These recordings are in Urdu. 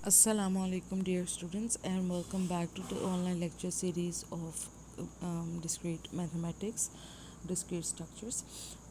Assalamu alaikum, dear students, and welcome back to the online lecture series of discrete mathematics, discrete structures.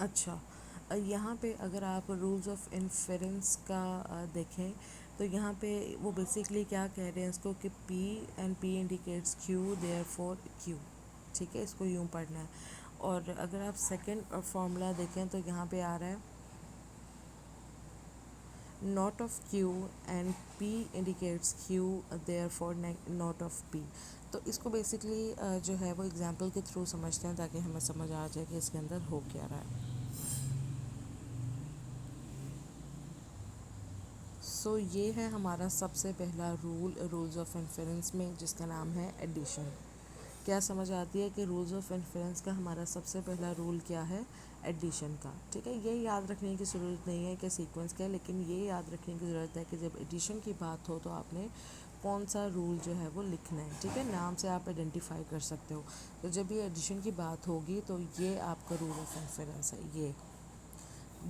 اچھا، یہاں پہ اگر آپ رولز آف انفرنس کا دیکھیں تو یہاں پہ وہ بیسکلی کیا کہہ رہے ہیں اس کو کہ P and P indicates Q therefore Q, ٹھیک ہے، اس کو یوں پڑھنا ہے. اور اگر آپ سیکنڈ فارمولا دیکھیں تو یہاں پہ آ رہا ہے not of Q and P indicates Q therefore not of P. تو اس کو بیسکلی جو ہے وہ اگزامپل کے تھرو سمجھتے ہیں تاکہ ہمیں سمجھ آ جائے کہ اس کے اندر ہو کیا رہا ہے. سو یہ ہے ہمارا سب سے پہلا رولز آف انفرنس میں، جس کا نام ہے ایڈیشن. کیا سمجھ آتی ہے کہ رولز آف انفرنس کا ہمارا سب سے پہلا رول کیا ہے؟ ایڈیشن کا. ٹھیک ہے، یہ یاد رکھنے کی ضرورت نہیں ہے کہ سیکوینس کیا ہے، لیکن یہ یاد رکھنے کی ضرورت ہے کہ جب ایڈیشن کی بات ہو تو آپ نے کون سا رول جو ہے وہ لکھنا ہے. ٹھیک ہے، نام سے آپ آئیڈینٹیفائی کر سکتے ہو. تو جب یہ ایڈیشن کی بات ہوگی تو یہ آپ کا رول آف انفرنس ہے. یہ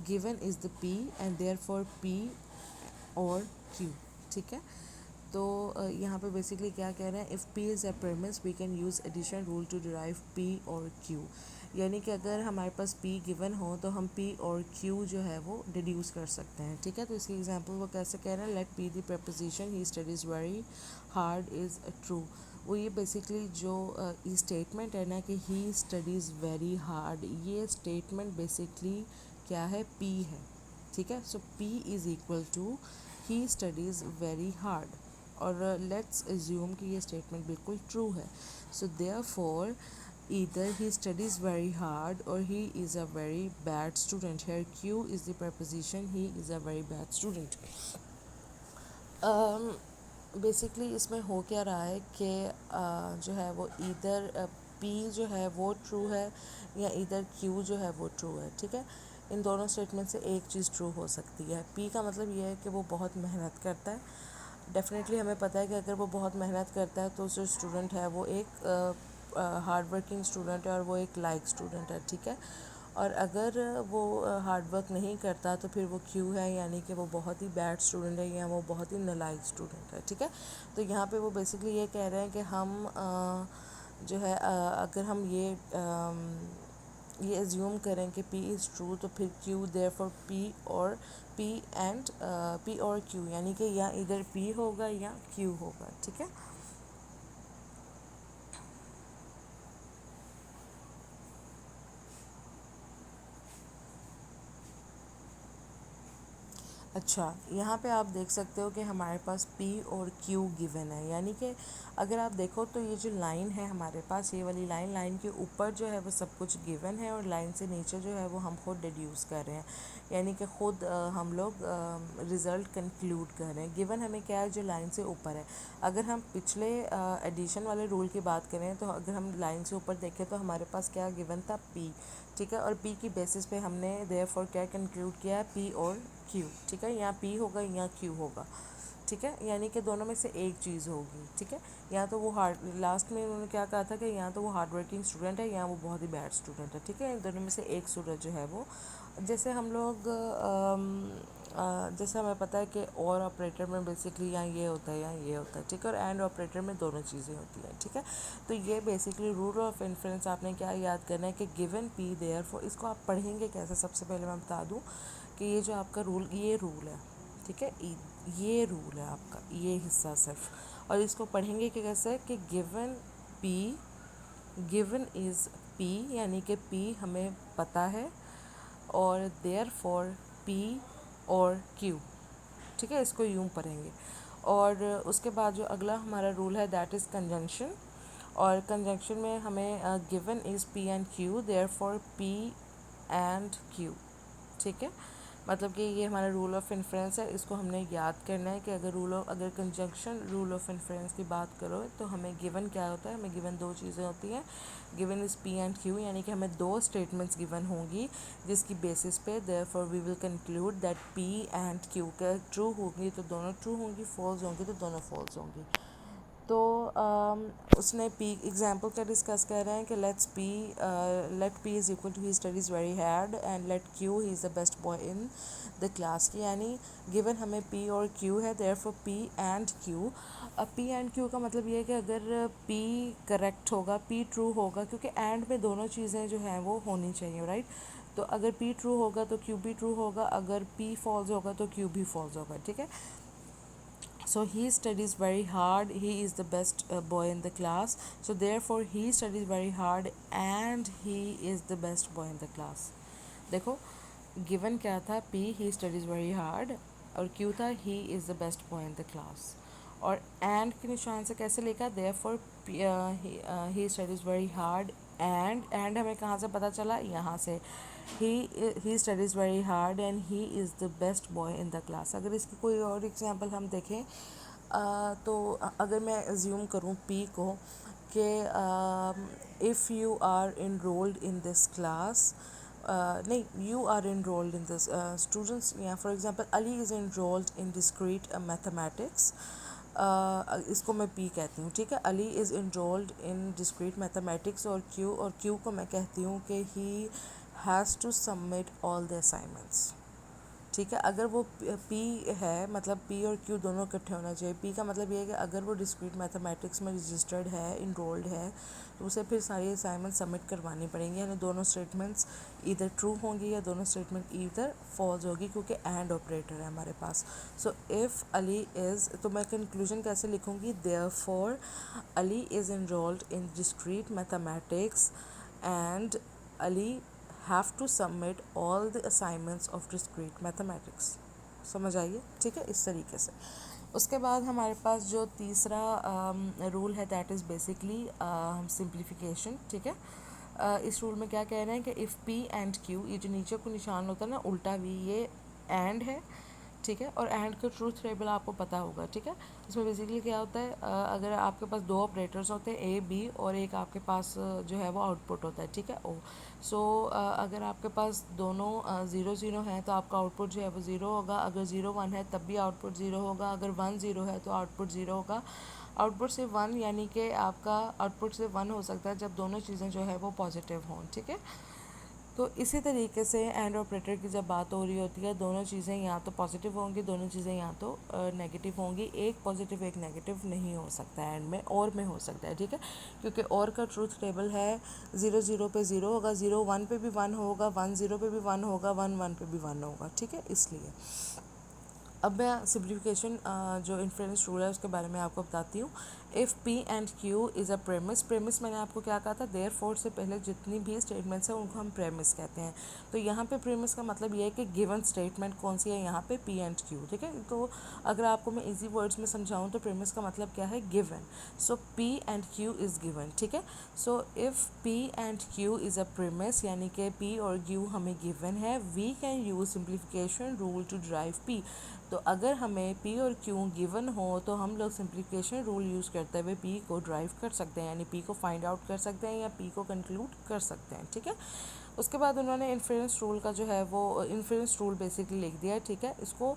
given is the p and therefore p اور q. ٹھیک ہے، تو یہاں پہ بیسکلی کیا کہہ رہے ہیں، if p is a premise we can use addition rule to derive p اور q. یعنی کہ اگر ہمارے پاس p given ہو تو ہم p اور q جو ہے وہ ڈیڈیوس کر سکتے ہیں. ٹھیک ہے، تو اس کی ایگزامپل وہ کیسے کہہ رہے ہیں، let p the preposition he studies very hard is true. وہ یہ بیسکلی جو اسٹیٹمنٹ ہے نا کہ ہی اسٹڈیز ویری ہارڈ، یہ اسٹیٹمنٹ بیسکلی کیا ہے، پی ہے. ٹھیک ہے، so P is equal to he studies very hard. اور لیٹس ایزیوم کہ یہ اسٹیٹمنٹ بالکل ٹرو ہے. So therefore either he studies very hard or he is a very bad student. Here q is the preposition he is a very bad student. Basically اس میں ہو کیا رہا ہے کہ جو ہے وہ ادھر پی جو ہے وہ ٹرو ہے یا ادھر کیو جو ہے وہ ٹرو ہے. ٹھیک ہے، ان دونوں اسٹیٹمنٹ سے ایک چیز ٹرو ہو سکتی ہے. پی کا مطلب یہ ہے کہ وہ بہت محنت کرتا ہے. ڈیفینیٹلی ہمیں پتہ ہے کہ اگر وہ بہت محنت کرتا ہے تو جو اسٹوڈنٹ ہے وہ ایک ہارڈ ورکنگ اسٹوڈنٹ ہے اور وہ ایک لائک اسٹوڈنٹ ہے. ٹھیک ہے، اور اگر وہ ہارڈ ورک نہیں کرتا تو پھر وہ کیو ہے، یعنی کہ وہ بہت ہی بیڈ اسٹوڈنٹ ہے یا وہ بہت ہی نالائق اسٹوڈنٹ ہے. ٹھیک ہے، تو یہاں پہ وہ بیسکلی یہ کہہ رہے ہیں کہ ہم جو ہے اگر ہم یہ ایزیوم کریں کہ پی از ٹرو تو پھر کیو دیئر فور پی اور پی اینڈ پی اور کیو، یعنی کہ یا ادھر پی ہوگا یا کیو ہوگا. ٹھیک ہے، اچھا یہاں پہ آپ دیکھ سکتے ہو کہ ہمارے پاس پی اور کیو گیون ہے. یعنی کہ اگر آپ دیکھو تو یہ جو لائن ہے ہمارے پاس، یہ والی لائن کے اوپر جو ہے وہ سب کچھ گیون ہے اور لائن سے نیچے جو ہے وہ ہم خود ڈیڈیوس کر رہے ہیں، یعنی کہ خود ہم لوگ رزلٹ کنکلوڈ کر رہے ہیں. گیون ہمیں کیا ہے، جو لائن سے اوپر ہے. اگر ہم پچھلے ایڈیشن والے رول کی بات کریں تو اگر ہم لائن سے اوپر دیکھیں تو ہمارے پاس کیا گیون تھا، پی. ٹھیک ہے، اور پی کی بیسس پہ ہم نے دیئر فور کیا کنکلوڈ کیا، پی اور کیو. ٹھیک ہے، یا پی ہوگا یا کیو ہوگا. ٹھیک ہے، یعنی کہ دونوں میں سے ایک چیز ہوگی. ٹھیک ہے، یا تو وہ لاسٹ میں انہوں نے کیا کہا تھا کہ یا تو وہ ہارڈ ورکنگ اسٹوڈنٹ ہے یا وہ بہت ہی بیڈ اسٹوڈنٹ ہے. ٹھیک ہے، ان دونوں میں سے ایک اسٹوڈنٹ جو ہے وہ، جیسے ہم لوگ جیسے ہمیں پتہ ہے کہ اور آپریٹر میں بیسکلی یا یہ ہوتا ہے یا یہ ہوتا ہے. ٹھیک ہے، اور اینڈ آپریٹر میں دونوں چیزیں ہوتی ہیں. ٹھیک ہے، تو یہ بیسکلی رول آف انفرنس آپ نے کیا یاد کرنا ہے کہ گیون پی دیئر فور. اس کو آپ پڑھیں گے کیسے، سب سے پہلے میں بتا دوں کہ یہ جو آپ کا رول، یہ رول ہے. ٹھیک ہے، یہ رول ہے آپ کا، یہ حصہ صرف. اور اس کو پڑھیں گے کہ کیسے، کہ گیون پی، گیون از پی یعنی کہ پی ہمیں پتہ ہے، اور دیئر فور پی اور کیو. ٹھیک ہے، اس کو یوں پڑھیں گے. اور اس کے بعد جو اگلا ہمارا رول ہے دیٹ از کنجنکشن. اور کنجنکشن میں ہمیں given is P and Q therefore P and Q. ٹھیک ہے، مطلب کہ یہ ہمارا رول آف انفرنس ہے. اس کو ہم نے یاد کرنا ہے کہ اگر کنجنکشن رول آف انفرنس کی بات کرو تو ہمیں گیون کیا ہوتا ہے، ہمیں گیون دو چیزیں ہوتی ہیں. گیون از پی اینڈ کیو، یعنی کہ ہمیں دو اسٹیٹمنٹس گیون ہوں گی جس کی بیسس پہ therefore we will conclude that P and Q. کہ ٹرو ہوگی تو دونوں ٹرو ہوں گی، فالس ہوں گی تو دونوں فالس ہوں گی. تو اس نے پی ایگزامپل کا ڈسکس کر رہے ہیں کہ let P is equal to he studies very hard and let Q he is the best boy in the class. کی یعنی گیون ہمیں پی اور کیو ہے، therefore P and Q. اب پی اینڈ کیو کا مطلب یہ ہے کہ اگر پی کریکٹ ہوگا، پی ٹرو ہوگا، کیونکہ اینڈ میں دونوں چیزیں جو ہیں وہ ہونی چاہیے، رائٹ. تو اگر پی ٹرو ہوگا تو کیو بھی ٹرو ہوگا, اگر پی فالس ہوگا تو کیو بھی فالس ہوگا, ٹھیک ہے. So he studies very hard, he is the best boy in the class, so therefore he studies very hard and he is the best boy in the class. دیکھو given کیا تھا, P he studies very hard, اور Q تھا he is the best boy in the class, اور and کے نشان سے کیسے لکھا, therefore he studies very hard and ہمیں کہاں سے پتہ چلا, یہاں سے he studies very hard and he is the best boy in the class. اگر اس کی کوئی اور ایگزامپل ہم دیکھیں تو اگر میں ایزیوم کروں پی کو کہ if you are enrolled in this class, نہیں you are enrolled in this students, yeah, for example Ali is enrolled in discrete mathematics, اس کو میں پی کہتی ہوں, ٹھیک ہے. Ali is enrolled in discrete mathematics, اور کیو کو میں کہتی ہوں کہ he has to submit all the assignments, ٹھیک ہے. اگر وہ پی ہے, مطلب پی اور کیو دونوں اکٹھے ہونا چاہیے. پی کا مطلب یہ ہے کہ اگر وہ ڈسکریٹ میتھمیٹکس میں رجسٹرڈ ہے, انرولڈ ہے, تو اسے پھر ساری اسائنمنٹ سبمٹ کروانی پڑیں گی, یعنی دونوں اسٹیٹمنٹس ایدر ٹرو ہوں گی یا دونوں اسٹیٹمنٹ ایدر فالس ہوگی, کیونکہ اینڈ آپریٹر ہے ہمارے پاس. سو ایف علی از, تو میں کنکلوژن کیسے لکھوں گی, therefore Ali is enrolled in discrete mathematics and Ali have to submit all the assignments of discrete mathematics. سمجھ آئیے, ٹھیک ہے, اس طریقے سے. اس کے بعد ہمارے پاس جو تیسرا رول ہے دیٹ از بیسکلی سمپلیفیکیشن, ٹھیک ہے. اس رول میں کیا کہہ رہے ہیں کہ اف پی اینڈ کیو, یہ جو نیچے کو نشان ہوتا ہے نا الٹا وی, یہ اینڈ ہے, ٹھیک ہے. اور اینڈ کا ٹروتھ ٹیبل آپ کو پتہ ہوگا, ٹھیک ہے. اس میں بیسیکلی کیا ہوتا ہے, اگر آپ کے پاس دو آپریٹرس ہوتے ہیں اے بی, اور ایک آپ کے پاس جو ہے وہ آؤٹ پٹ ہوتا ہے, ٹھیک ہے, او. سو اگر آپ کے پاس دونوں 0 0 ہیں تو آپ کا آؤٹ پٹ جو ہے وہ 0 ہوگا, اگر 0 1 ہے تب بھی آؤٹ پٹ 0 ہوگا, اگر 1 0 ہے تو آؤٹ پٹ 0 ہوگا. آؤٹ پٹ سے 1, یعنی کہ آپ کا آؤٹ پٹ سے 1 ہو سکتا ہے جب دونوں چیزیں جو ہے وہ پازیٹیو ہوں, ٹھیک ہے. تو اسی طریقے سے اینڈ آپریٹر کی جب بات ہو رہی ہوتی ہے, دونوں چیزیں یا تو پازیٹیو ہوں گی, دونوں چیزیں یا تو نیگیٹو ہوں گی. ایک پازیٹیو ایک نیگیٹو نہیں ہو سکتا ہے اینڈ میں, اور میں ہو سکتا ہے, ٹھیک ہے, کیونکہ اور کا ٹروتھ ٹیبل ہے 0 0 پہ 0 ہوگا, 0 1 پہ بھی 1 ہوگا, 1 0 پہ بھی 1 ہوگا, 1 1 پہ بھی 1 ہوگا, ٹھیک ہے. اس لیے اب میں سمپلیفیکیشن جو انفرینس رول ہے اس کے بارے میں آپ کو بتاتی ہوں. If P and Q is a premise, premise میں نے آپ کو کیا کہا تھا, دیئر فور سے پہلے جتنی بھی اسٹیٹمنٹس ہیں ان کو ہم پریمس کہتے ہیں. تو یہاں پہ پریمس کا مطلب یہ ہے کہ گیون اسٹیٹمنٹ کون سی ہے, یہاں پہ پی اینڈ کیو, ٹھیک ہے. تو اگر آپ کو میں ایزی ورڈس میں سمجھاؤں تو پریمس کا مطلب کیا ہے, given. So P and Q is given, ٹھیک ہے. So if P and Q is a premise, یعنی کہ پی اور کیو ہمیں گیون ہے, we can use simplification rule to derive P. تو اگر ہمیں پی اور کیو گیون ہو تو ہم لوگ سمپلیفیکیشن رول یوز کرتے ہوئے پی کو ڈرائیو کر سکتے ہیں, یعنی پی کو فائنڈ آؤٹ کر سکتے ہیں یا پی کو کنکلوڈ کر سکتے ہیں, ٹھیک ہے. اس کے بعد انہوں نے انفرینس رول کا جو ہے وہ انفرینس رول بیسکلی لکھ دیا ہے, ٹھیک ہے. اس کو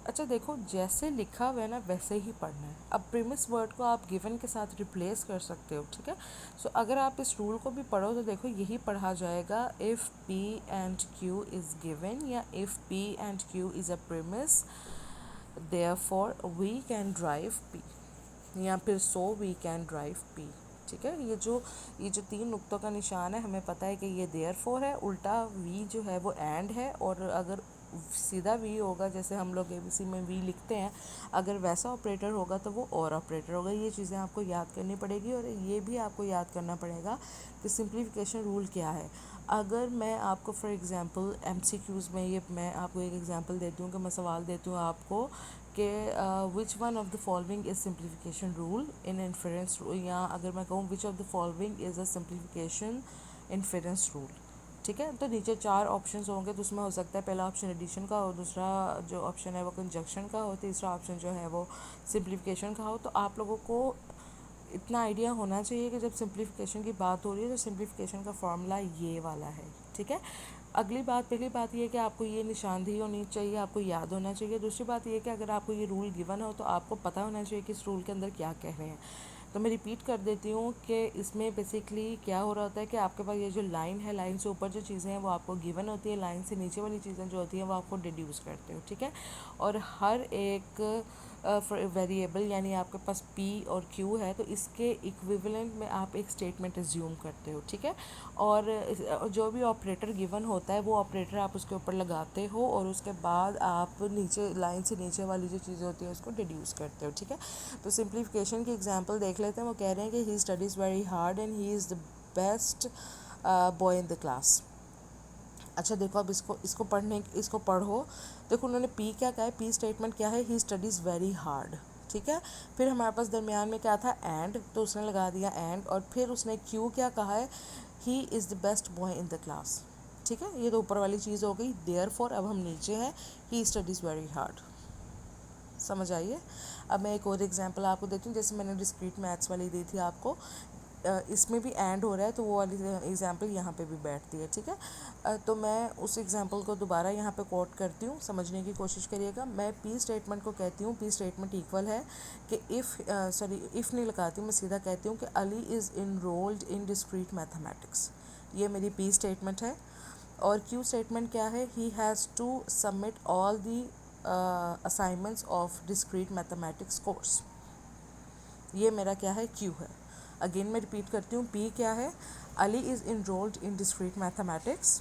اچھا دیکھو جیسے لکھا ہوا ہے نا ویسے ہی پڑھنا ہے. اب پریمس ورڈ کو آپ گیون کے ساتھ ریپلیس کر سکتے ہو, ٹھیک ہے. سو اگر آپ اس رول کو بھی پڑھو تو دیکھو یہی پڑھا جائے گا, if P and Q is given یا if P and Q is a premise, therefore we can drive P, یا پھر so we can drive P, ٹھیک ہے. یہ جو 3 نقطوں کا نشان ہے, ہمیں پتہ ہے کہ یہ therefore ہے, الٹا V جو ہے وہ and ہے, اور اگر سیدھا V ہوگا جیسے ہم لوگ اے بی سی میں V لکھتے ہیں, اگر ویسا آپریٹر ہوگا تو وہ اور آپریٹر ہوگا. یہ چیزیں آپ کو یاد کرنی پڑے گی, اور یہ بھی آپ کو یاد کرنا پڑے گا کہ سمپلیفیکیشن رول کیا ہے. اگر میں آپ کو for example M C Qs میں یہ میں آپ کو ایک ایگزامپل دیتی ہوں کہ میں سوال دیتی ہوں آپ کو کہ which one of the following is simplification rule in inference, یا اگر میں کہوں which of the following is a simplification inference rule, ٹھیک ہے. تو نیچے 4 آپشنز ہوں گے, تو اس میں ہو سکتا ہے پہلا آپشن ایڈیشن کا ہو, دوسرا جو آپشن ہے وہ کنجکشن کا ہو, تیسرا آپشن جو ہے وہ سمپلیفیکیشن کا ہو. تو آپ لوگوں کو اتنا آئیڈیا ہونا چاہیے کہ جب سمپلیفیکیشن کی بات ہو رہی ہے تو سمپلیفیکیشن کا فارمولا یہ والا ہے, ٹھیک ہے. اگلی بات, پہلی بات یہ ہے کہ آپ کو یہ نشاندہی ہونی چاہیے, آپ کو یاد ہونا چاہیے. دوسری بات یہ کہ اگر آپ کو یہ رول گیون ہو تو آپ کو پتہ ہونا چاہیے کہ اس رول کے اندر کیا کہہ رہے ہیں. تو میں ریپیٹ کر دیتی ہوں کہ اس میں بیسکلی کیا ہو رہا ہوتا ہے کہ آپ کے پاس یہ جو لائن ہے, لائن سے اوپر جو چیزیں ہیں وہ آپ کو گیون ہوتی ہیں, لائن سے نیچے والی چیزیں جو ہوتی ہیں وہ آپ کو ڈیڈیوس کرتے ہو, ٹھیک ہے. اور ہر ایک فار ویریبل یعنی آپ کے پاس پی اور کیو ہے تو اس کے ایکویولنٹ میں آپ ایک اسٹیٹمنٹ ایزیوم کرتے ہو، ٹھیک ہے. اور جو بھی آپریٹر گیون ہوتا ہے وہ آپریٹر آپ اس کے اوپر لگاتے ہو اور اس کے بعد آپ نیچے لائن سے نیچے والی جو چیزیں ہوتی ہیں اس کو ڈیڈیوس کرتے ہو، ٹھیک ہے. تو سمپلیفیکیشن کی ایگزامپل دیکھ لیتے ہیں. وہ کہہ رہے ہیں کہ he studies very hard and he is the best boy in the class. اچھا دیکھو اب اس کو پڑھو. دیکھو انہوں نے پی کیا کہا ہے، پی اسٹیٹمنٹ کیا ہے، ہی اسٹڈیز ویری ہارڈ، ٹھیک ہے. پھر ہمارے پاس درمیان میں کیا تھا، اینڈ، تو اس نے لگا دیا اینڈ. اور پھر اس نے کیو کیا کہا ہے، he is the best boy in the class, ٹھیک ہے. یہ تو اوپر والی چیز ہو گئی. دیئر فور اب ہم نیچے ہیں، ہی اسٹڈیز ویری ہارڈ. سمجھ آئیے. اب میں ایک اور ایگزامپل آپ کو دیتی ہوں، جیسے میں نے ڈسکریٹ میتھس والی دی تھی آپ کو. اس میں بھی اینڈ ہو رہا ہے تو وہ والی ایگزامپل یہاں پہ بھی بیٹھتی ہے، ٹھیک ہے. تو میں اس ایگزامپل کو دوبارہ یہاں پہ کوٹ کرتی ہوں، سمجھنے کی کوشش کریے گا. میں پی اسٹیٹمنٹ کو کہتی ہوں، پی اسٹیٹمنٹ ایکول ہے کہ ایف نہیں لگاتی ہوں، میں سیدھا کہتی ہوں کہ Ali is enrolled in discrete mathematics. یہ میری پی اسٹیٹمنٹ ہے. اور کیو اسٹیٹمنٹ کیا ہے، he has to submit all the assignments of discrete mathematics course. یہ میرا کیا ہے، کیو ہے. اگین میں ریپیٹ کرتی ہوں، پی کیا ہے، Ali is enrolled in discrete mathematics,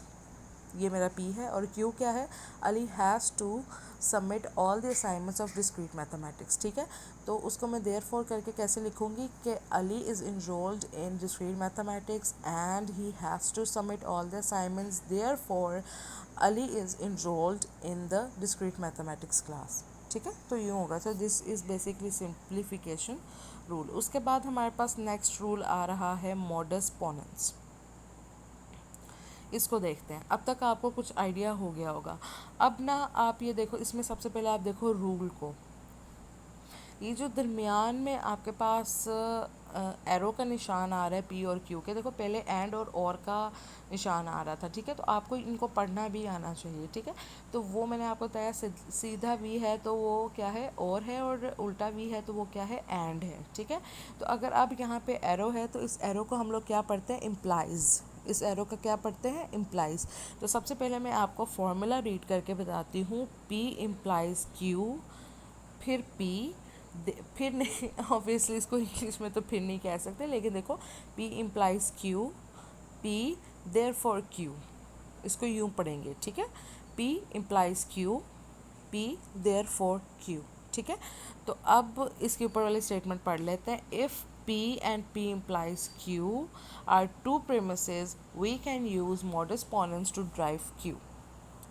یہ میرا پی ہے. اور کیو کیا ہے، Ali has to submit all the assignments of discrete mathematics, ٹھیک ہے. تو اس کو میں دیر فور کر کے کیسے لکھوں گی کہ Ali is enrolled in discrete mathematics and he has to submit all the assignments, therefore Ali is enrolled in the discrete mathematics class, ٹھیک ہے. تو یوں ہوگا. تو this is basically simplification rule. اس کے بعد ہمارے پاس نیکسٹ رول آ رہا ہے ماڈس پوننس. اس کو دیکھتے ہیں. اب تک آپ کو کچھ آئیڈیا ہو گیا ہوگا. اب نا آپ یہ دیکھو، اس میں سب سے پہلے آپ دیکھو رول کو. یہ جو درمیان میں آپ کے پاس ایرو کا نشان آ رہا ہے پی اور کیو کے، دیکھو پہلے اینڈ اور کا نشان آ رہا تھا، ٹھیک ہے. تو آپ کو ان کو پڑھنا بھی آنا چاہیے، ٹھیک ہے. تو وہ میں نے آپ کو بتایا، سیدھا وی ہے تو وہ کیا ہے، اور ہے، اور الٹا وی ہے تو وہ کیا ہے، اینڈ ہے، ٹھیک ہے. تو اگر اب یہاں پہ ایرو ہے تو اس ایرو کو ہم لوگ کیا پڑھتے ہیں، امپلائز. اس ایرو کا کیا پڑھتے ہیں، امپلائز. تو سب سے پہلے میں آپ کو فارمولا ریڈ کر کے بتاتی ہوں. پی امپلائز کیو، پھر پی، پھر نہیں اوبیسلی اس کو انگلش میں تو پھر نہیں کہہ سکتے، لیکن دیکھو پی امپلائز کیو، پی دیر فور کیو، اس کو یوں پڑھیں گے، ٹھیک ہے. پی امپلائز کیو، پی دیر فور کیو، ٹھیک ہے. تو اب اس کے اوپر والی اسٹیٹمنٹ پڑھ لیتے ہیں. If P and P implies Q are two premises we can use modus ponens to derive Q,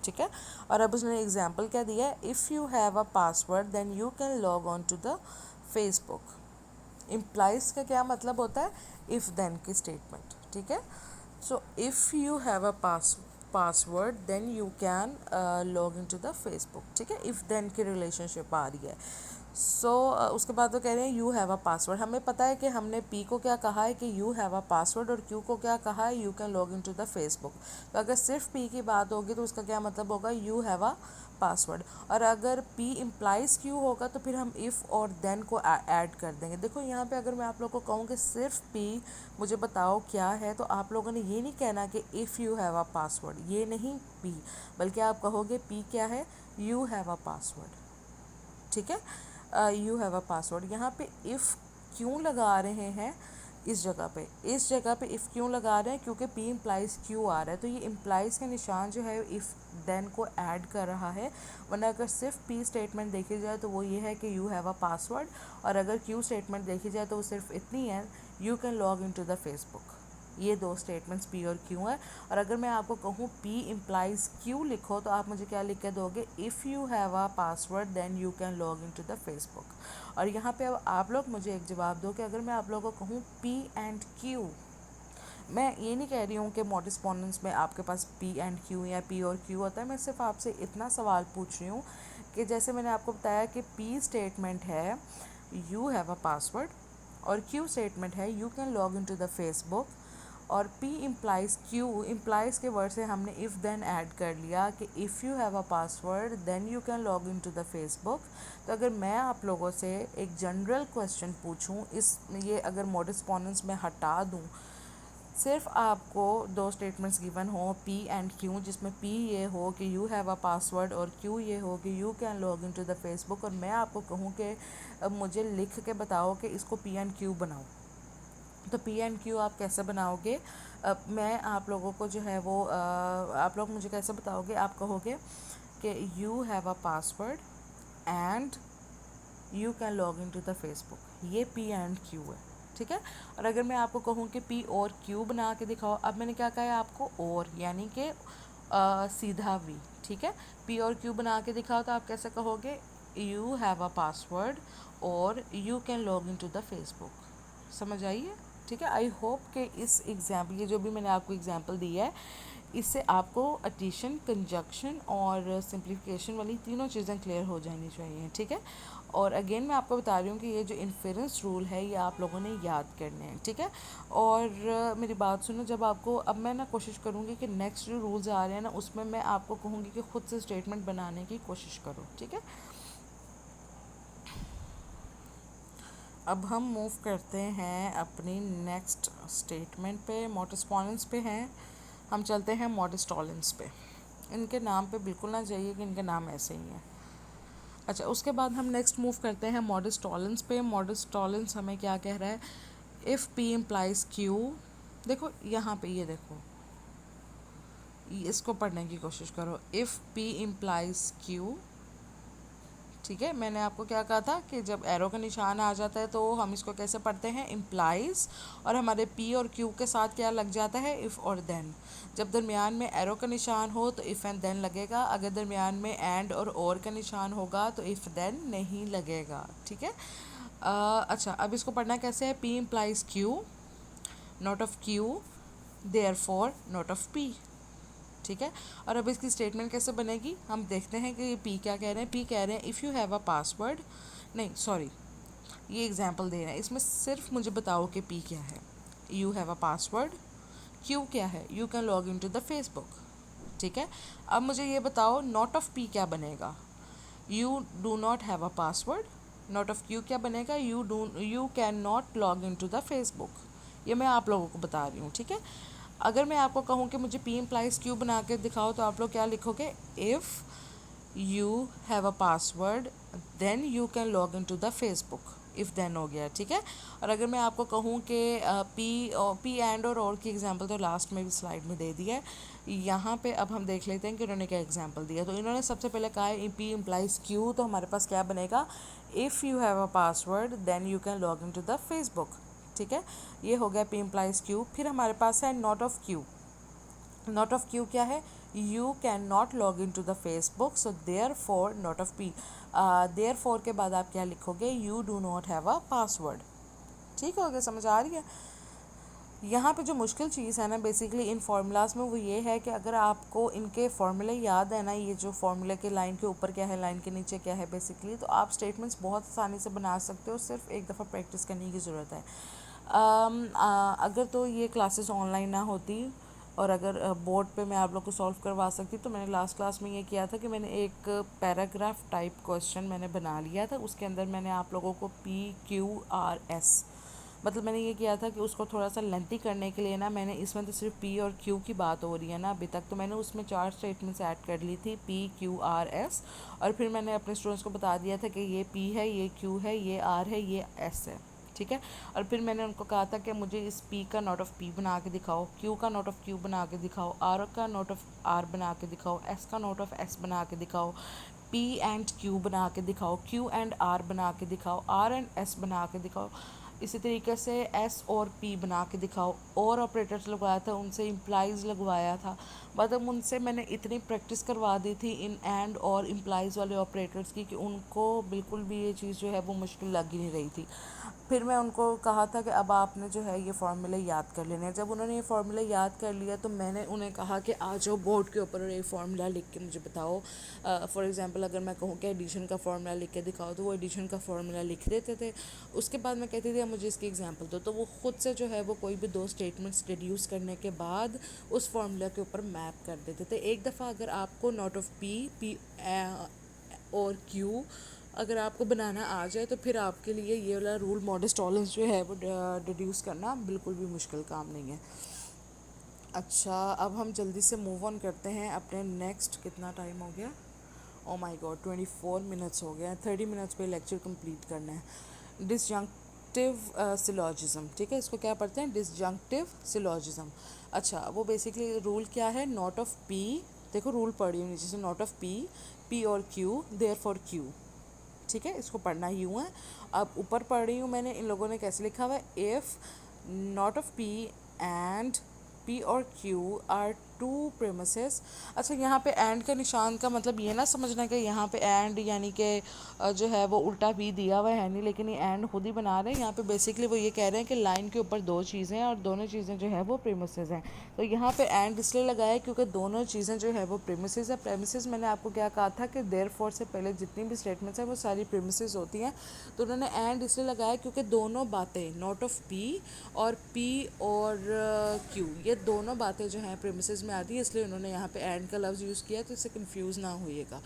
ٹھیک ہے. اور اب اس نے ایگزامپل کیا دیا ہے، if you have a password then you can log on to the Facebook. Implies کا کیا مطلب ہوتا ہے، اف دین کی اسٹیٹمنٹ، ٹھیک ہے. So if you have a password then you can log in to the Facebook, ٹھیک ہے. اف دین کی ریلیشن شپ آ رہی ہے. سو اس کے بعد وہ کہہ رہے ہیں یو ہیو اے پاسورڈ. ہمیں پتہ ہے کہ ہم نے پی کو کیا کہا ہے کہ یو ہیو اے پاسورڈ، اور کیو کو کیا کہا ہے، you can log in to the Facebook. تو اگر صرف پی کی بات ہوگی تو اس کا کیا مطلب ہوگا، یو ہیو اے پاسورڈ. اور اگر پی امپلائز کیو ہوگا تو پھر ہم اف اور دین کو ایڈ کر دیں گے. دیکھو یہاں پہ اگر میں آپ لوگوں کو کہوں کہ صرف پی مجھے بتاؤ کیا ہے، تو آپ لوگوں نے یہ نہیں کہنا کہ if you have a password, یہ نہیں پی، بلکہ آپ کہو گے پی کیا ہے، یو ہیو اے پاسورڈ، ٹھیک ہے. You have a password. یہاں پہ ایف کیوں لگا رہے ہیں اس جگہ پہ، اس جگہ پہ ایف کیوں لگا رہے ہیں، کیونکہ پی امپلائز کیو آ رہا ہے. تو یہ امپلائز کا نشان جو ہے ایف دین کو ایڈ کر رہا ہے. ورنہ اگر صرف پی اسٹیٹمنٹ دیکھی جائے تو وہ یہ ہے کہ یو ہیو اے پاسورڈ. اور اگر کیو اسٹیٹمنٹ دیکھی جائے تو وہ صرف اتنی ہے، you can log in to the Facebook. یہ دو اسٹیٹمنٹس پی اور کیو ہیں. اور اگر میں آپ کو کہوں پی امپلائز کیو لکھو تو آپ مجھے کیا لکھ کے دو گے، if you have a password then you can log in to the Facebook. اور یہاں پہ اب آپ لوگ مجھے ایک جواب دو کہ اگر میں آپ لوگوں کو کہوں پی اینڈ کیو، میں یہ نہیں کہہ رہی ہوں کہ ماڈس پوننس میں آپ کے پاس پی اینڈ کیو یا پی اور کیو ہوتا ہے. میں صرف آپ سے اتنا سوال پوچھ رہی ہوں کہ جیسے میں نے آپ کو بتایا کہ پی اسٹیٹمنٹ ہے یو ہیو اے پاسورڈ، اور کیو اسٹیٹمنٹ ہے you can log in to the Facebook. اور پی امپلائز کیو، امپلائز کے ورڈ سے ہم نے اف دین ایڈ کر لیا کہ if you have a password then you can log in to the Facebook. تو اگر میں آپ لوگوں سے ایک جنرل کویسچن پوچھوں، یہ اگر ماڈس پوننس میں ہٹا دوں صرف آپ کو دو اسٹیٹمنٹس گیون ہوں پی اینڈ کیو، جس میں پی یہ ہو کہ یو ہیو اے پاسورڈ اور کیو یہ ہو کہ you can log in to the Facebook, اور میں آپ کو کہوں کہ مجھے لکھ کے بتاؤ کہ اس کو پی اینڈ کیو بناؤ، تو پی اینڈ کیو آپ کیسے بناؤ گے؟ میں آپ لوگوں کو جو ہے وہ آپ لوگ مجھے کیسے بتاؤ گے؟ آپ کہو گے کہ you have a password and you can log in to the Facebook, یہ پی اینڈ کیو ہے، ٹھیک ہے؟ اور اگر میں آپ کو کہوں کہ پی اور کیو بنا کے دکھاؤ، اب میں نے کیا کہا ہے آپ کو؟ اور، یعنی کہ سیدھا وی، ٹھیک ہے؟ پی اور کیو بنا کے دکھاؤ تو آپ کیسے کہو گے؟ یو ہیو اے پاسورڈ اور you can log in to the Facebook, سمجھ آئی ہے؟ ٹھیک ہے، آئی ہوپ کہ اس ایگزامپل، یہ جو بھی میں نے آپ کو ایگزامپل دی ہے، اس سے آپ کو ایڈیشن، کنجکشن اور سمپلیفیکیشن والی تینوں چیزیں کلیئر ہو جانی چاہیے، ٹھیک ہے؟ اور اگین میں آپ کو بتا رہی ہوں کہ یہ جو انفیرنس رول ہے یہ آپ لوگوں نے یاد کرنے ہیں، ٹھیک ہے؟ اور میری بات سنو، جب آپ کو اب میں نا کوشش کروں گی کہ نیکسٹ جو رولز آ رہے ہیں نا اس میں آپ کو کہوں گی کہ خود سے اسٹیٹمنٹ بنانے کی کوشش کرو، ٹھیک ہے؟ اب ہم موو کرتے ہیں اپنی نیکسٹ اسٹیٹمنٹ پہ، موٹس پوننس پہ ہیں، ہم چلتے ہیں موڈس ٹالنس پہ۔ ان کے نام پہ بالکل نہ جائیے کہ ان کے نام ایسے ہی ہیں۔ اچھا، اس کے بعد ہم نیکسٹ موو کرتے ہیں موڈس ٹالنس پہ۔ موڈس ٹالنس ہمیں کیا کہہ رہا ہے؟ اف پی امپلائز کیو، دیکھو یہاں پہ یہ دیکھو، اس کو پڑھنے کی کوشش کرو، اف پی امپلائز کیو، ٹھیک ہے؟ میں نے آپ کو کیا کہا تھا کہ جب ایرو کا نشان آ جاتا ہے تو ہم اس کو کیسے پڑھتے ہیں؟ امپلائز، اور ہمارے پی اور کیو کے ساتھ کیا لگ جاتا ہے؟ اف اور دین۔ جب درمیان میں ایرو کا نشان ہو تو اف اینڈ دین لگے گا، اگر درمیان میں اینڈ اور کا نشان ہوگا تو اف دین نہیں لگے گا، ٹھیک ہے؟ اچھا، اب اس کو پڑھنا کیسے ہے؟ P implies Q, not of Q, therefore not of P, ٹھیک ہے؟ اور اب اس کی اسٹیٹمنٹ کیسے بنے گی؟ ہم دیکھتے ہیں کہ یہ پی کیا کہہ رہے ہیں۔ پی کہہ رہے ہیں if you have a password, نہیں سوری، یہ اگزامپل دے رہے ہیں، اس میں صرف مجھے بتاؤ کہ پی کیا ہے۔ You have a password, Q کیا ہے؟ You can log in to the Facebook, ٹھیک ہے؟ اب مجھے یہ بتاؤ ناٹ آف پی کیا بنے گا؟ You do not have a password, not of Q کیا بنے گا؟ You can not log in to the Facebook, یہ میں آپ لوگوں کو بتا رہی ہوں، ٹھیک ہے؟ اگر میں آپ کو کہوں کہ مجھے پی امپلائز کیو بنا کے دکھاؤ تو آپ لوگ کیا لکھو گے؟ If you have a password then you can log in to the Facebook, if then ہو گیا، ٹھیک ہے؟ اور اگر میں آپ کو کہوں کہ پی اینڈ اور کی ایگزامپل تو لاسٹ میں بھی سلائڈ میں دے دیا ہے، یہاں پہ اب ہم دیکھ لیتے ہیں کہ انہوں نے کیا ایگزامپل دیا۔ تو انہوں نے سب سے پہلے کہا ہے پی امپلائز کیو، تو ہمارے پاس کیا بنے گا؟ If you have a password then you can log in to the Facebook, ٹھیک ہے؟ یہ ہو گیا پی امپلائز کیو۔ پھر ہمارے پاس ہے not of Q. Not of Q کیا ہے؟ You can not log in to the Facebook, so therefore not of P, therefore کے بعد آپ کیا لکھو گے؟ You do not have a password, ٹھیک ہو گیا؟ سمجھ آ رہی ہے؟ یہاں پہ جو مشکل چیز ہے نا بیسیکلی ان فارمولاز میں وہ یہ ہے کہ اگر آپ کو ان کے فارمولے یاد ہے نا، یہ جو فارمولے کے لائن کے اوپر کیا ہے، لائن کے نیچے کیا ہے، بیسیکلی تو آپ اسٹیٹمنٹس بہت آسانی سے بنا سکتے ہو، صرف ایک دفعہ پریکٹس کرنے کی ضرورت ہے۔ اگر تو یہ کلاسز آن لائن نہ ہوتی اور اگر بورڈ پہ میں آپ لوگ کو سولو کروا سکتی، تو میں نے لاسٹ کلاس میں یہ کیا تھا کہ میں نے ایک پیراگراف ٹائپ کویسچن میں نے بنا لیا تھا، اس کے اندر میں نے آپ لوگوں کو پی کیو آر ایس، مطلب میں نے یہ کیا تھا کہ اس کو تھوڑا سا لینتھی کرنے کے لیے نا، میں نے اس میں تو صرف پی اور کیو کی بات ہو رہی ہے نا ابھی تک، تو میں نے اس میں 4 اسٹیٹمنٹس ایڈ کر لی تھی، پی کیو آر ایس، اور پھر میں نے اپنے اسٹوڈنٹس کو بتا دیا تھا کہ یہ پی ہے، یہ کیو ہے، یہ آر ہے، یہ ایس ہے، ٹھیک ہے؟ اور پھر میں نے ان کو کہا تھا کہ مجھے اس پی کا ناٹ آف پی بنا کے دکھاؤ، کیو کا ناٹ آف کیو بنا کے دکھاؤ، آر کا ناٹ آف آر بنا کے دکھاؤ، ایس کا ناٹ آف ایس بنا کے دکھاؤ، پی اینڈ کیو بنا کے دکھاؤ، کیو اینڈ آر بنا کے دکھاؤ، آر اینڈ ایس بنا کے دکھاؤ، اسی طریقے سے ایس اور پی بنا کے دکھاؤ، اور آپریٹرس لگوایا تھا، ان سے امپلائز لگوایا تھا، مطلب ان سے میں نے اتنی پریکٹس کروا دی تھی ان اینڈ اور امپلائز والے آپریٹرس کی کہ ان کو بالکل بھی یہ چیز جو ہے وہ مشکل لگ ہی نہیں رہی تھی۔ پھر میں ان کو کہا تھا کہ اب آپ نے جو ہے یہ فارمولے یاد کر لینے ہیں۔ جب انہوں نے یہ فارمولے یاد کر لیا تو میں نے انہیں کہا کہ آ جاؤ بورڈ کے اوپر اور یہ فارمولا لکھ کے مجھے بتاؤ۔ فار ایگزامپل اگر میں کہوں کہ ایڈیشن کا فارمولا لکھ کے دکھاؤ تو وہ ایڈیشن کا فارمولا لکھ دیتے تھے، اس کے بعد میں کہتی تھی اب مجھے اس کی ایگزامپل دو، تو وہ خود سے جو ہے وہ کوئی بھی 2 اسٹیٹمنٹس ڈیڈیوس کرنے کے بعد اس فارمولا کے اوپر میپ کر دیتے تھے۔ ایک دفعہ اگر آپ کو ناٹ آف پی اور کیو اگر آپ کو بنانا آ جائے تو پھر آپ کے لیے یہ والا رول موڈس ٹالنس جو ہے وہ ڈیڈیوس کرنا بالکل بھی مشکل کام نہیں ہے۔ اچھا، اب ہم جلدی سے موو آن کرتے ہیں اپنے نیکسٹ. کتنا ٹائم ہو گیا؟ او مائی گاڈ، 24 منٹس ہو گیا. 30 منٹس پہ لیکچر کمپلیٹ کرنا ہے. ڈسجنکٹیو سلوجزم، ٹھیک ہے، اس کو کیا پڑھتے ہیں؟ ڈسجنکٹیو سلوجزم. اچھا، وہ بیسکلی رول کیا ہے؟ ناٹ آف پی. دیکھو رول پڑھی ہوں نیچے سے، ناٹ آف پی، پی اور کیو، دیر فار کیو. ٹھیک ہے، اس کو پڑھنا ہی یوں ہے. اب اوپر پڑھ رہی ہوں میں نے، ان لوگوں نے کیسے لکھا ہوا ہے؟ If not of P and P اور کیو آر ٹو پریمیسز. اچھا، یہاں پہ اینڈ کا نشان کا مطلب یہ نہ سمجھنا کہ یہاں پہ اینڈ یعنی کہ جو ہے وہ الٹا بھی دیا ہوا ہے نہیں، لیکن یہ اینڈ خود ہی بنا رہے ہیں. یہاں پہ بیسکلی وہ یہ کہہ رہے ہیں کہ لائن کے اوپر دو چیزیں ہیں اور دونوں چیزیں جو ہے وہ پریمیسز ہیں. تو یہاں پہ اینڈ اس لیے لگایا ہے کیونکہ دونوں چیزیں جو ہے وہ پریمیسز ہے. پریمیسز میں نے آپ کو کیا کہا تھا کہ دیر فور سے پہلے جتنی بھی اسٹیٹمنٹس ہیں وہ ساری پریمیسز ہوتی ہیں. تو انہوں نے اینڈ اس لیے لگایا کیونکہ دونوں باتیں، ناٹ آف پی اور پی اور کیو، یہ دونوں باتیں جو ہیں پریمیسز میں آتی ہیں، اس لیے انہوں نے یہاں پہ اینڈ کا لفظ یوز کیا ہے، تو اس سے کنفیوز نہ ہوئیے گا.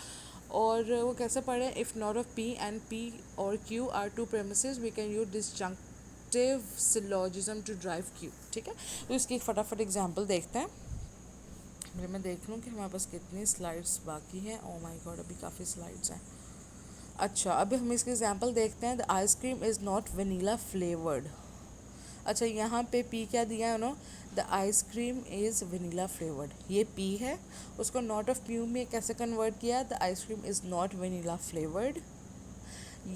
اور وہ کیسے پڑھیں؟ If not of P and P اور Q are two premises we can use disjunctive syllogism to derive Q. ٹھیک ہے، تو اس کی ایک فٹافٹ ایگزامپل دیکھتے ہیں. میں دیکھ لوں کہ ہمارے پاس کتنی سلائڈس باقی ہیں. او مائی گاڈ، ابھی کافی سلائڈس ہیں. اچھا، ابھی ہم اس کی ایگزامپل دیکھتے ہیں. The ice cream is not vanilla flavoured. اچھا، یہاں پہ پی کیا دیا ہے انہوں؟ The ice cream is vanilla flavoured. یہ پی ہے، اس کو ناٹ آف پیو میں کیسے کنورٹ کیا؟ The ice cream is not vanilla flavoured.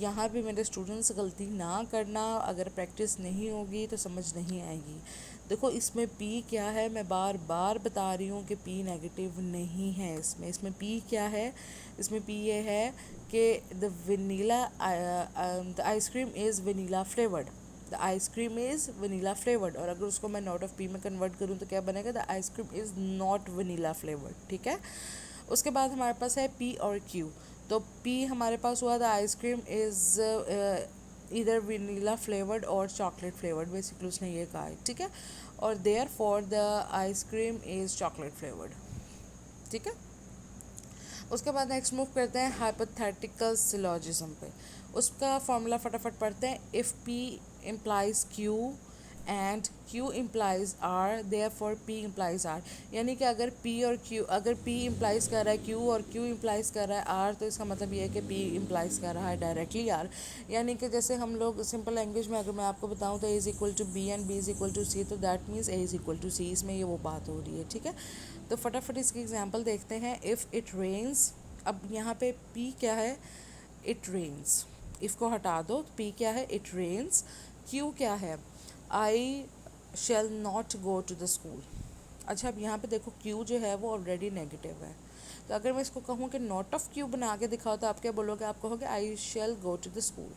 یہاں پہ میرے اسٹوڈنٹس غلطی نہ کرنا، اگر پریکٹس نہیں ہوگی تو سمجھ نہیں آئے گی. دیکھو اس میں پی کیا ہے، میں بار بار بتا رہی ہوں کہ پی نیگیٹو نہیں ہے. اس میں پی کیا ہے؟ اس میں پی یہ ہے کہ دا vanilla the ice cream is vanilla flavoured. The ice cream is vanilla flavoured. اور اگر اس کو میں ناٹ آف پی میں کنورٹ کروں تو کیا بنے گا؟ The ice cream is not vanilla flavoured. ٹھیک ہے، اس کے بعد ہمارے پاس ہے پی اور کیو. تو پی ہمارے پاس ہوا دا ice cream is either vanilla flavoured or chocolate flavoured, basically اس نے یہ کہا ہے. ٹھیک ہے، اور therefore the ice cream is chocolate flavoured. ٹھیک ہے، اس کے بعد نیکسٹ موو کرتے ہیں ہائپوتھیٹیکل سلوجزم پہ. اس کا فارمولا فٹافٹ پڑھتے ہیں. If P implies Q and Q implies R therefore P implies R. یعنی کہ اگر پی اور کیو، اگر پی امپلائز کر رہا ہے کیو اور کیو امپلائز کر رہا ہے آر، تو اس کا مطلب یہ ہے کہ پی امپلائز کر رہا ہے ڈائریکٹلی آر. یعنی کہ جیسے ہم لوگ سمپل لینگویج میں اگر میں آپ کو بتاؤں تو A is equal to B and B is equal to C, تو that means A is equal to C. اس میں یہ وہ بات ہو رہی ہے. ٹھیک ہے، تو فٹافٹ اس کی ایگزامپل دیکھتے ہیں. If it rains. اب یہاں پہ پی کیا ہے؟ It rains. اس کو ہٹا دو، پی کیا ہے؟ It rains. کیو کیا ہے؟ I shall not go to the school. اچھا، اب یہاں پہ دیکھو کیو جو ہے وہ آلریڈی نیگیٹو ہے. تو اگر میں اس کو کہوں کہ ناٹ آف کیو بنا کے دکھاؤ تو آپ کیا بولو گے؟ آپ کہو گے I shall go to the school.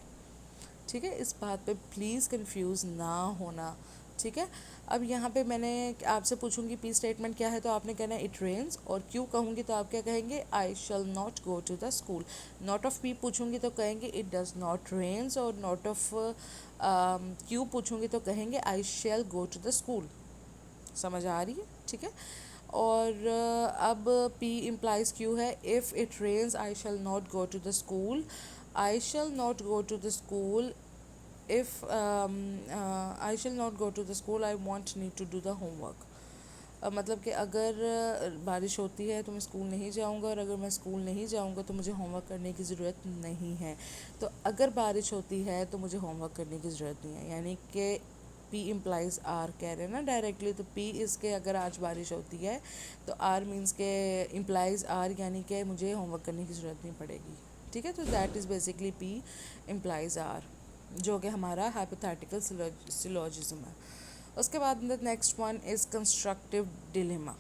ٹھیک ہے، اس بات پہ پلیز کنفیوز نہ ہونا. ٹھیک ہے، اب یہاں پہ میں نے آپ سے پوچھوں گی پی اسٹیٹمنٹ کیا ہے تو آپ نے کہنا ہے اٹ رینز. اور کیو کہوں گی تو آپ کیا کہیں گے؟ I shall not go to the school. Not of P پوچھوں گی تو کہیں گے اٹ ڈز ناٹ رینز. اور ناٹ آف کیو پوچھوں گی تو کہیں گے I shall go to the school. سمجھ آ رہی ہے؟ ٹھیک ہے، اور اب پی امپلائز کیو ہے. If it rains I shall not go to the school. I shall not go to the school if I shall not go to the school I want need to do the homework. مطلب کہ اگر بارش ہوتی ہے تو میں اسکول نہیں جاؤں گا، اور اگر میں اسکول نہیں جاؤں گا تو مجھے ہوم ورک کرنے کی ضرورت نہیں ہے. تو اگر بارش ہوتی ہے تو مجھے ہوم ورک کرنے کی ضرورت نہیں ہے. یعنی کہ پی امپلائز آر کہہ رہے ہیں نا ڈائریکٹلی. تو پی اس کے اگر آج بارش ہوتی ہے تو آر مینس کہ امپلائز آر، یعنی کہ مجھے ہوم ورک کرنے کی ضرورت نہیں پڑے گی. ٹھیک ہے، تو that is basically P implies R, جو کہ ہمارا ہائپوتھیٹیکل سلوجزم ہے. اس کے بعد next one is constructive dilemma.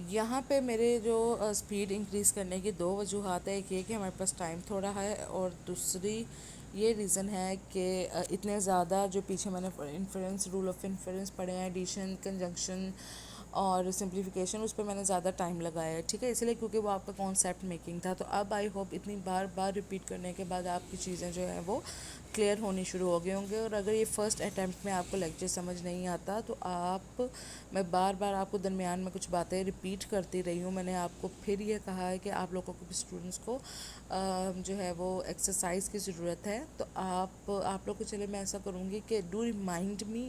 یہاں پہ میرے جو اسپیڈ انکریز کرنے کی دو وجوہات ہے. ایک یہ کہ ہمارے پاس ٹائم تھوڑا ہے، اور دوسری یہ ریزن ہے کہ اتنے زیادہ جو پیچھے میں نے انفرنس، رول آف انفرنس پڑھے ہیں، ایڈیشن، کنجنکشن اور سمپلیفیکیشن، اس پہ میں نے زیادہ ٹائم لگایا ہے. ٹھیک ہے، اسی لیے کیونکہ وہ آپ کا کانسیپٹ میکنگ تھا. تو اب آئی ہوپ اتنی بار بار ریپیٹ کرنے کے بعد آپ کی چیزیں جو ہیں وہ کلیئر ہونی شروع ہو گئے ہوں گے. اور اگر یہ فرسٹ اٹیمپٹ میں آپ کو لیکچر سمجھ نہیں آتا تو میں بار بار آپ کو درمیان میں کچھ باتیں ریپیٹ کرتی رہی ہوں. میں نے آپ کو پھر یہ کہا ہے کہ آپ لوگوں کو بھی اسٹوڈنٹس کو جو ہے وہ ایکسرسائز کی ضرورت ہے. تو آپ لوگ کو، چلے میں ایسا کروں گی کہ do remind me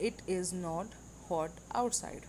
it is not hot outside.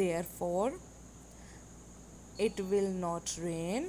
therefore it will not rain,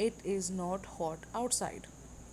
it is not hot outside,